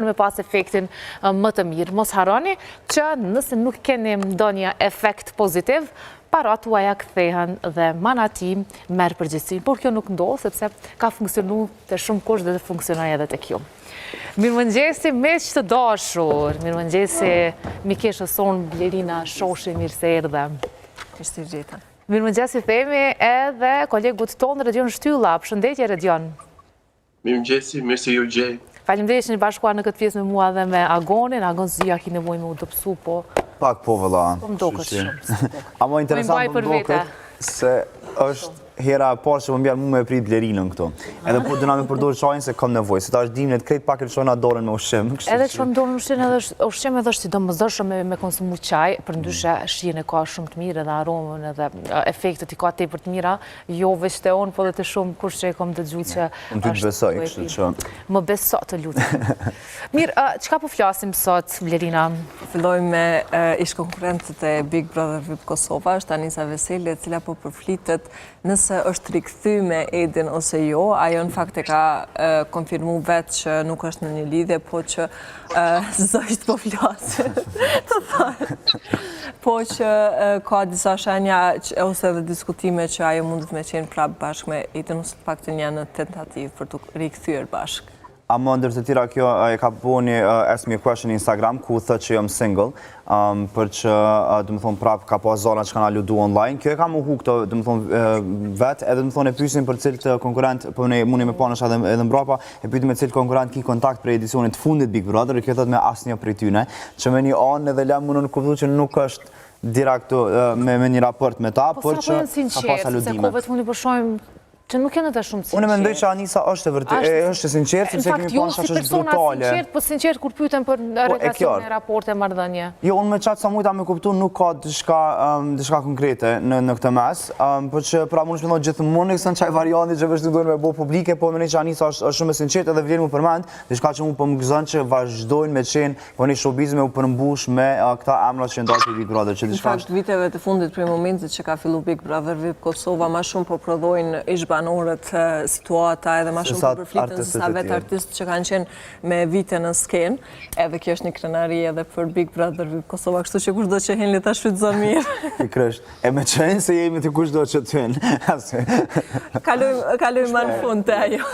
me pas efektin më të mirë. Mos harroni që nëse nuk keni ndonjë efekt pozitiv, parat tuaja kthehen dhe manati merr përgjegjësinë. Por kjo nuk ndodh sepse ka funksionuar te shumë kush dhe funksionoi edhe tek ju. Mirëmëngjesi miq të dashur. Mirëmëngjesi mikeshës son Blerina Shoshi, mirë se erdhe. Ishte gjeta. Mirëmëngjesi themi edhe kolegut tonë Redion Shtylla. Përshëndetje Redion. Mirëmëngjesi, mirë se ju gjej. Faleminderit që jeni bashkuar në këtë pjesë me mua dhe me Agonin. Agon Zia ki nevojë me u dobësu, po pak po vëlla. Po më duket shumë. Ama interesant më duket se është hera e parë që më mbjan mua me prit Blerinën këtu. Edhe po dëna me përdor çajin se kam nevojë, se tash dimnet krejt pak e lëshojna dorën me ushqim. Edhe çon dorën me ushqim, edhe ushqim edhe është sidomosdoshëm me konsumu çaj, përndryshe shijen e ka shumë të mirë edhe aromën edhe efektet i ka tepër të mira, jo vetëm te unë, po edhe te shumë kush që e kam dëgjuar që unë ty të besoj, kështu që më beso të lutem. Mirë, çka po flasim sot Blerina? Fillojmë me ish konkurrentët e Big Brother VIP Kosova, është Anisa Veseli, e cila po përflitet nëse është rikthyer me Edin ose jo. Ajo në fakt e ka konfirmu vetë që nuk është në një lidhje, po që zështë po flasë. Të thërë. Po që ka disa shenja ose dhe diskutime që ajo mundet me qenë prapë bashkë me Edin, ose të paktën janë në tentativë për të rikthyer bashkë. Ama ndër të tjera kjo e ka bëu një ask me question në Instagram ku thotë që jam single, për që domethënë prap ka pas zona që kanë ludu online. Kjo e ka më hu këto domethënë vet, edhe domethënë e pyesin për cilët konkurrent, po ne mundi me panash edhe mbrapa, e pyetim me cilët konkurrent ki kontakt për edicionin të fundit Big Brother, kjo thotë me asnjë prej tyne, që me një anë edhe lëm mundon kuptoj që nuk është direkt me një raport me ta, por që ka pas aludime. Që nuk janë të shumë sinqert. Unë mendoj që Anisa është e sinqert, sepse kemi pas që është brutale. Po sinqert kur pyeten për relacione, raporte, marrëdhënie. Jo, unë me qatë sa mujta me kuptu nuk ka diçka konkrete në këtë mes, por që pra mund shpëndoj gjithmonë kësën qaj varianti që vështë dojnë me bo publike, po mendoj që Anisa është shumë e sinqert edhe vjen mu përmend, diçka që mu po më gëzën që vazhdojnë me qenë po një showbiz me u përmbush me këta emra që ndajnë Big Brother. Në fakt, viteve të fundit prej momentit që ka fillu Big Brother VIP Kosova, ma shumë po prodhojnë banorët situata edhe ma shumë për përflitën sa vetë artistë që kanë qenë me vite në skenë, edhe kjo është një krenari edhe për Big Brother VIP Kosova, kështu që kushdo që hen le ta shfrytëzon mirë. Pikërisht. E me qenë se jemi të kushdo që të hen. Kalojmë ma në fund të ajo.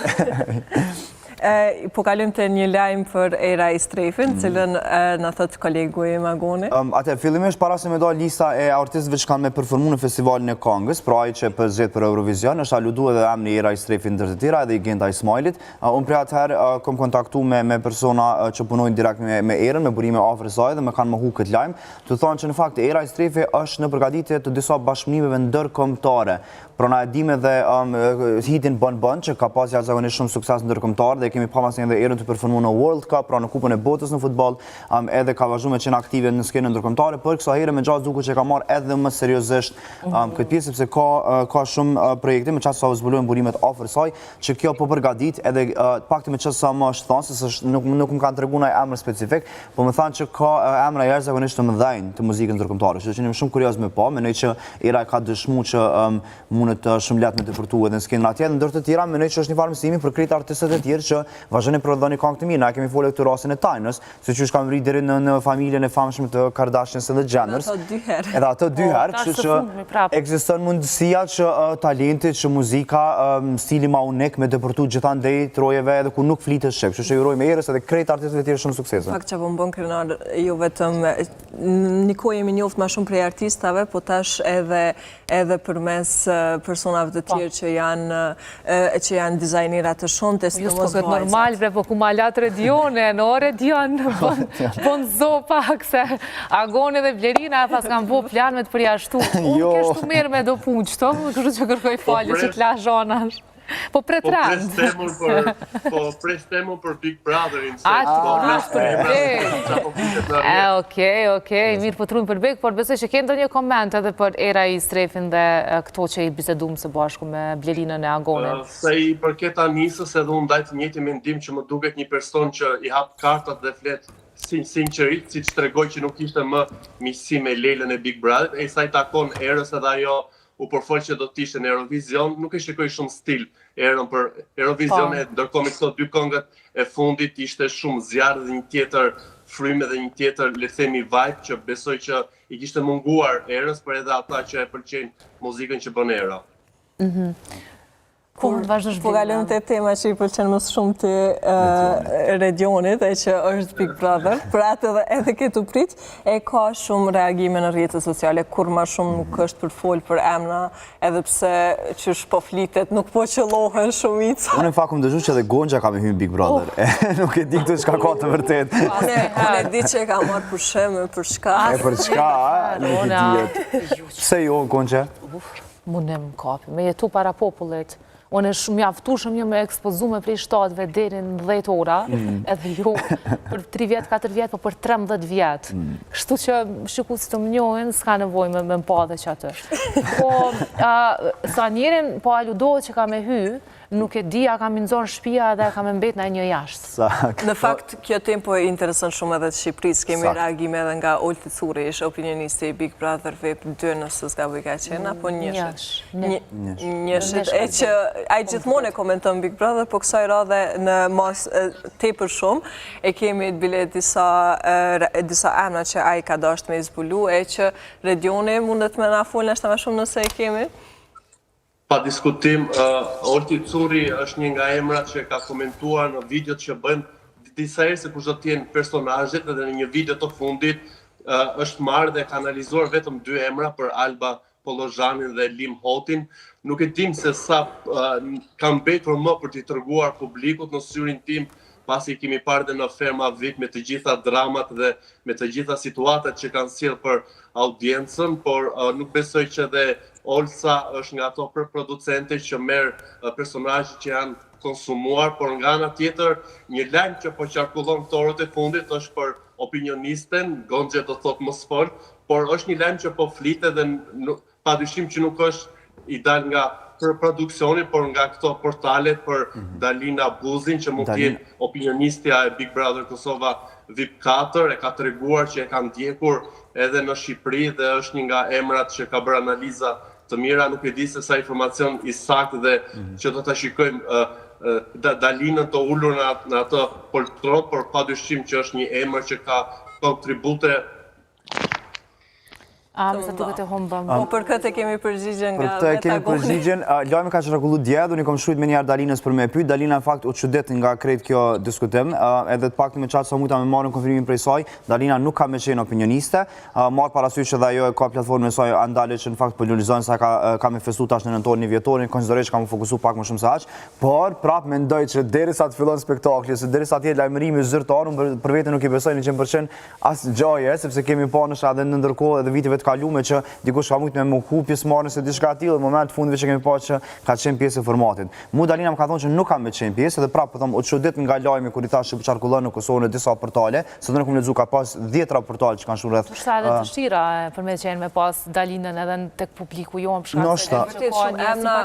Po kalojmë të një lajmë për Era i Strefin, cilën në thëtë kolegu e Magoni. Atër, fillimisht para se me do lista e artistëve që kanë me performu në festivalin e Kongës, pra ai që pëzjet për Eurovision, është aludu edhe emni Era i Strefin ndër të tjera edhe i Genta Ismailit. Unë prej atëherë kom kontaktu me persona që punojnë direkt me Erën, me burime afër saj dhe me kanë më hu këtë lajmë, të thonë që në fakt Era i Strefi është në përgatitje të disa bashkëpunimeve ndërkombëtare. Pra na e dim edhe hitin Bon që ka pas jashtëzakonisht shumë sukses ndërkombëtar dhe kemi pa masë edhe Erën të performu në World Cup, pra në kupën e botës në futboll, edhe ka vazhduar me qenë aktive në skenën ndërkombëtare, por kësaj here me gjatë duket që ka marrë edhe më seriozisht këtë pjesë sepse ka shumë projekte me çfarë sa u zbulojnë burimet afër saj, që kjo po përgatit edhe pakti me çfarë sa më është thënë se nuk më kanë treguar ndaj emër specifik, po më thanë që ka emra jashtëzakonisht të mëdhenj të muzikës ndërkombëtare, kështu që jam shumë kurioz me pa, mendoj që Era ka dëshmuar që mundet shumë lehtë me të përtu edhe në skenën atje, ndër të tjera mendoj që është një farë mësimi për krejt artistët e tjerë që vazhdojnë prodhoni këngë të mirë. Na kemi folur këtu rastin e Tajnës, se që kam rritë deri në familjen e famshme të Kardashians edhe Jenners. Edhe ato dy herë, kështu që ekziston mundësia që talenti, që muzika, stili ma unik me dëpërtu gjithandej trojeve edhe ku nuk flitet shqip. Kështu që jurojmë Erës edhe krejt artistët e tjerë shumë suksese. Fakt që po më bën krenar, jo vetëm një kohë jemi njoft ma shumë prej artistave, po tash edhe përmes personave të tjerë që janë dizajnerat të shonte, sidomos vajzat. Normal, bre, po ku ma lat Redione, në Redion, bon zopa, se Agoni dhe Blerina pas kanë bo plan me të përjashtu. Unë kështu merë me do punë, qëto? Kështu që kërkoj falje që t'la zhonash. Po pretrand. Po prestemur për Big Brotherin. Okej, mirë po trunë për Big, por besoj që kënë ndonjë koment edhe për Era i Strefin dhe këto që i bisedum së bashku me Blerinën e Agonin. Se i përket Anisës edhe unë dajtë njëti mendim që më duket një person që i hap kartat dhe flet sinqerit, si që tregoj që nuk ishte më misi me Lelën e Big Brother, e sa i takon Erës edhe ajo u përfol që do të ishte në Eurovision, nuk e shikoj shumë stil erën për Eurovision, ndërkohë me këto dy këngët e fundit ishte shumë zjarr dhe një tjetër frymë dhe një tjetër, le të themi, vibe që besoj që i kishte munguar erës, për edhe ata që e pëlqejnë muzikën që bën era. Po kalojmë te tema që i pëlqen më shumë të Redionit, e që është Big Brother, për atë edhe këtu prit, e ka shumë reagime në rrjetet sociale, kur ma shumë nuk është për fol për emna, edhe pse që po flitet, nuk po qëllohen shumica. Unë në fakt më dëgju që edhe Gonxha ka me hyrë Big Brother. Nuk e di këtë çka ka të vërtet. Unë e di që e ka marrë për shemë, për shka. Për çka, nuk e di. Pse jo, Gonxha? Mune më kapi, me jetu para popullit. Unë e shumë mjaftushëm një me ekspozume prej 7-ve deri në 10 ora, edhe jo për 3 vjetë, 4 vjetë, po për 13 vjetë. Kështu që shiku si të më njohin, s'ka nevoj me më pa dhe që atë. Po, sa njerin, po aludohet që ka me hy, nuk e di, a ka minzon shtëpia dhe a ka me mbet në një jashtë. Në fakt, kjo tempo e interesën shumë edhe të Shqipërisë, kemi reagime edhe nga Olti Curi, ishë opinionisti i Big Brother VIP 2, nëse s'ka bëj ka qenë, apo njëshit? Njëshit, e që a i gjithmonë e komenton Big Brother, po kësaj radhe në mas tepër shumë, e kemi të bilet disa emna që a i ka dasht me izbulu, e që Redioni mundet me na full nështë më shumë nëse e kemi? Pa diskutim, Olti Curi është një nga emrat që ka komentuar në videot që bëjnë disa herë se kush do të jenë personazhet, edhe në një video të fundit është marrë dhe ka analizuar vetëm 2 emra për Alba Pollozhanin dhe Lim Hotin. Nuk e dim se sa kam mbetur më për t'i treguar publikut në syrin tim, pasi kemi parë dhe në Ferma VIP me të gjitha dramat dhe me të gjitha situatat që kanë sjellë për audiencën, por nuk besoj që dhe Olsa është nga ato producente që merr personazhe që janë konsumuar, por nga ana tjetër, një lajm që po qarkullon këto orët e fundit është për opinionisten, Gonxha do thotë mos fol, por është një lajm që po flitet dhe padyshim që nuk është i dal nga produksioni, por nga këto portalet për Dalina Buzin, që mund të jenë opinionistja e Big Brother Kosova VIP 4, e ka treguar që e ka ndjekur edhe në Shqipëri dhe është një nga emrat që ka bërë analiza të mira, nuk e di se sa informacion i saktë dhe që do të shikojmë Dalinën të ullur në atë poltron, por padyshim që është një emër që ka kontribute. Se duket e humbëm. Po për këtë kemi përgjigjen nga Për këtë kemi përgjigjen, lajmi ka qarkullu dje, unë i kom shkruajtur me njëherë Dalinës për me pyet. Dalina në fakt u çudet nga krejt kjo diskutim, edhe të paktën me çfarë sa mujta me marrën konfirmimin prej saj. Dalina nuk ka më qenë opinioniste, marr parasysh edhe ajo e ka platformën e saj andale që në fakt polonizon sa ka manifestuar tash në nëntorin e vjetorin, konsideroj që ka më fokusuar pak më shumë se aq, por prap mendoj që derisa të fillon spektakli, se derisa të jetë lajmërimi zyrtar, unë për veten nuk i besoj në 100% asgjë, sepse kemi parë edhe në ndërkohë edhe viteve kalume që dikush ka mujtë me më ku pjesëmarrje se diçka e tillë, në moment fundit që kemi parë që ka qenë pjesë e formatit. Mu Dalina më ka thonë që nuk ka me qenë pjesë, edhe prapë po them, u çudit nga lajmi kur i thash që qarkullon në Kosovë në disa portale, se do në kam lexuar ka pas 10 portale që kanë shkruar rreth. Është edhe dëshira për me qenë me pas Dalinën edhe tek publiku jon për shkak se vërtet shumë emra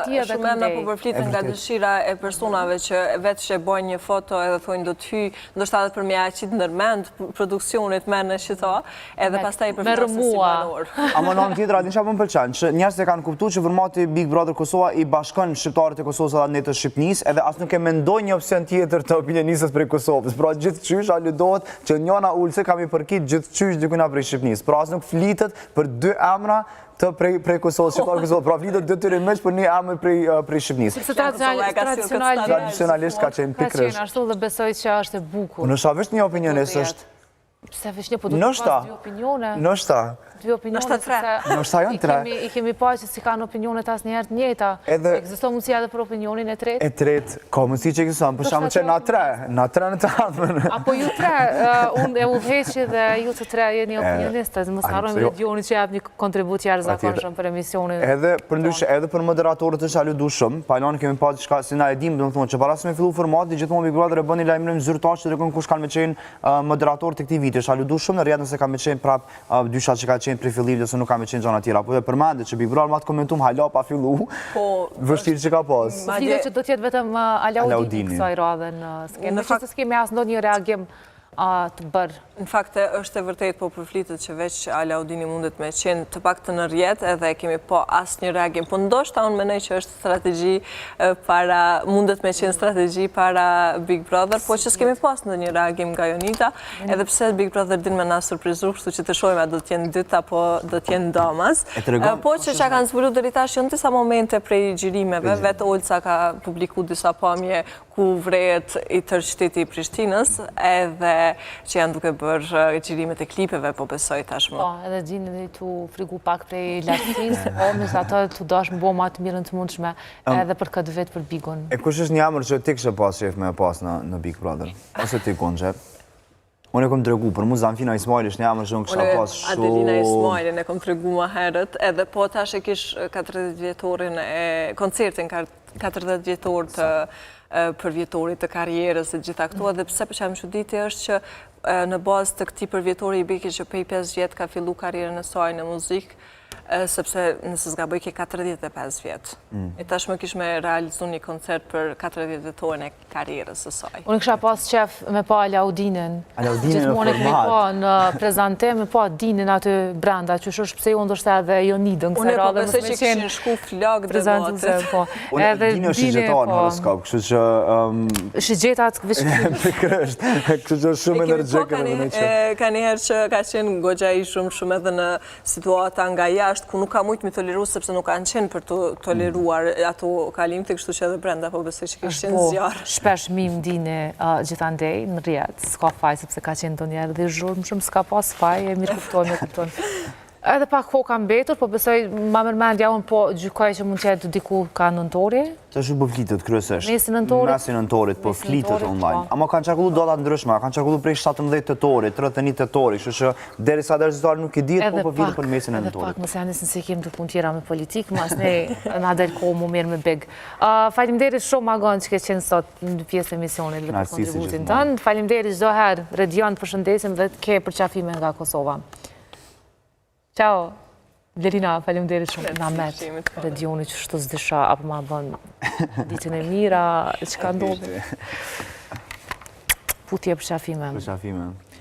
po përfliten nga dëshira e personave që vetë që bojnë një foto edhe thonë do të hy, ndoshta edhe për me aqit ndërmend produksionit merrnë shita, edhe pastaj përfliten si banor. Ama në anë tjetër, atë çfarë më pëlqen, që njerëzit e kanë kuptuar që formati Big Brother Kosova i bashkon shqiptarët e Kosovës dhe ne të Shqipënisë, edhe as nuk e mendoj një opsion tjetër të opinionistës prej Kosovës. Pra gjithçysh aludohet që njëna ulse kam i përkit gjithçysh dikujna prej Shqipënisë. Pra as nuk flitet për 2 emra të prej Kosovës, shqiptarë Kosovë, pra flitet detyrimisht për një emër prej Shqipënisë. Tradicionalisht ka qenë pikërisht. Ka qenë ashtu dhe besoj që është e bukur. Në shavështë një opinionist është. Pse veç një po duhet pas 2 opinione. Nështë 2 opinione. Nështë janë 3. I kemi pa që si kanë opinionet asë njerë të njëta. Ekziston mundësia edhe për opinionin e tretë? E tretë, ka mundësi që ekziston, për shamë që na 3 në të atëmën. Apo ju 3, unë e udheqi dhe ju të 3 jeni opinionistët, më s'harrojmë Redionit që jap një kontribut jashtëzakonshëm për emisionin. Edhe për ndryshe, edhe për moderatorët është aludu shumë, pajlon kemi pa diçka si na e dim, domethënë që para se me fillu formati, gjithmonë Big Brother e bën një lajmërim zyrtar që tregon kush kanë me qenë moderator të këtij viti. Është aludu shumë në rrjet nëse ka me qenë prap dysha që ka qenë prej fillimit ose nuk ka me qenë gjëra të tjera. Po dhe përmendet që Big Brother ma të komentum hala pa fillu, vështirë që ka pas. Flitet që do t'jetë vetëm Alaudini kësaj radhe në skenë. Në fakt s'kemi as ndonjë reagim të bërë. Në fakt, është e vërtet po përflitet që veç Alaudini mundet me qenë të pak të në rjet edhe kemi po asë një reagim. Po ndoshta unë menoj që është strategji mundet me qenë strategji para Big Brother, po që s'kemi pas në një reagim nga Jonita, edhe pse Big Brother din me na surprizur, kështu që të shojme do t'jenë dyta apo do t'jenë damas. Po që që kanë zbulu deri tash janë disa momente prej gjirimeve, vetë Olca ka publiku disa pamje ku vrejet i tërë qyteti i Prishtinës, edhe që janë duke bërë gjirimet e klipeve, po besoj tashmë. Po, edhe gjini të frigu pak prej lartësisë, po mes ato të dash më bo ma të mirën të mundshme edhe për këtë vetë për Bigun. E kush është një emër që ti kështë pas shef me pas në Big Brother? Ose ti Gonxhe? Unë e kom të regu, për mu Zamfina Ismaili është një emër që unë kësha pas shumë... Adelina Ismailin e kom të regu ma herët, edhe po tash e kish 40 vjetorin koncertin 40 vjetor të përvjetorit të karierës e gjitha këto, edhe pse për që më çuditje është që në bazë të këtij përvjetori i biki që prej 5 vjetë ka fillu karierën e saj në muzikë, sepse nëse s'gaboj ke 45 vjetë. E tashmë kish me realizu një koncert për 40 vjetorin e karierës e saj. Unë kësha pas qef me pa Alaudinin. Alaudinin në format. Me pa në prezantem, me pa Dinin aty brenda, që është pse ju ndështë edhe Jonidën. Unë e po besoj që kishin shku flak debatit. Unë Dini është shigjetar në horoskop, kështu që... Shigjetat vishkrim. Pikërisht, kështu që shumë energjike dhe në që... Ka njëherë që ka qenë goxha i shumë edhe në situata nga jashtë, ku nuk ka mujtë mi toleru, sepse nuk kanë qenë për të toleruar ato kalimte, kështu që edhe brenda, po besoj që kështë qenë zjarë. Shpesh mim Dini gjithandej në rjetë, s'ka faj, sepse ka qenë të njerë dhe zhurë, më shumë s'ka pas faj, e mirë kupton. Edhe pak ko kam betur, po besoj, ma mërmendja unë po gjykoj që mund qëtë diku ka nëntori. Që shumë po flitet kryesisht. Mesin nëntorit. Mesin nëntorit, po flitet online. Ama kanë qarkullu dolat ndryshme, kanë qarkullu prej 17 tëtorit, 31 tëtorit, që deri sa rezultati nuk i dihet, po vitë për mesin e nëntorit. Edhe pak, mëse janë nësë se kemë të punë tjera me politikë, mas ne nga del kohë mu mirë me big. Faleminderit shumë Magon që ke qenë sot në pjesë e emisionit dhe për kontributin tënë. Faleminderit çdo herë, Redion të përshëndesim dhe të ke përqafime nga Kosova. Ciao, Blerina, faleminderit shumë. Namet, Redioni që shtu s'disha, apo ma bën ditën e mira, që ka ndodhë. Putje përqafime. Përqafime.